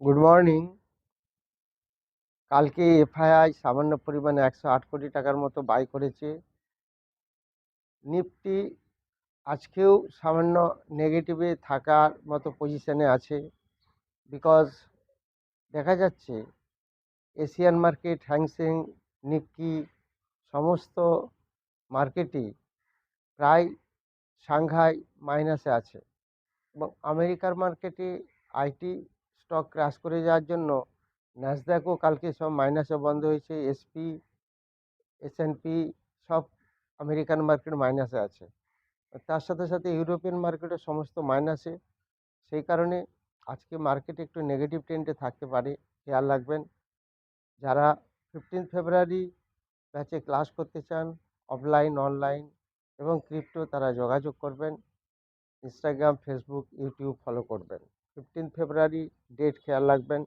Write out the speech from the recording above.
Good morning. কালকে FII সামান্য পরিমাণে 108 কোটি টাকার মতো বাই করেছে। নিফটি আজকেও সামান্য নেগেটিভে থাকার মতো পজিশনে আছে, বিকজ দেখা যাচ্ছে এশিয়ান মার্কেট, হ্যাংসেং, নিক্কি সমস্ত মার্কেটই প্রায় সাংঘাই মাইনাসে আছে, এবং আমেরিকার মার্কেটে আইটি স্টক ক্র্যাশ করে যাওয়ার জন্য ন্যাসড্যাকও কালকে সব মাইনাসে বন্ধ হয়েছে। এসএনপি সব আমেরিকান মার্কেট মাইনাসে আছে। তার সাথে সাথে ইউরোপিয়ান মার্কেটও সমস্ত মাইনাসে। সেই কারণে আজকে মার্কেট একটু নেগেটিভ ট্রেন্ডে থাকতে পারে, খেয়াল রাখবেন। যারা 15 ফেব্রুয়ারি ব্যাচে ক্লাস করতে চান, অফলাইন, অনলাইন এবং ক্রিপ্টো, তারা যোগাযোগ করবেন। ইনস্টাগ্রাম, ফেসবুক, ইউটিউব ফলো করবেন। 15 ফেব্রুয়ারি ডেট খেয়াল রাখবেন।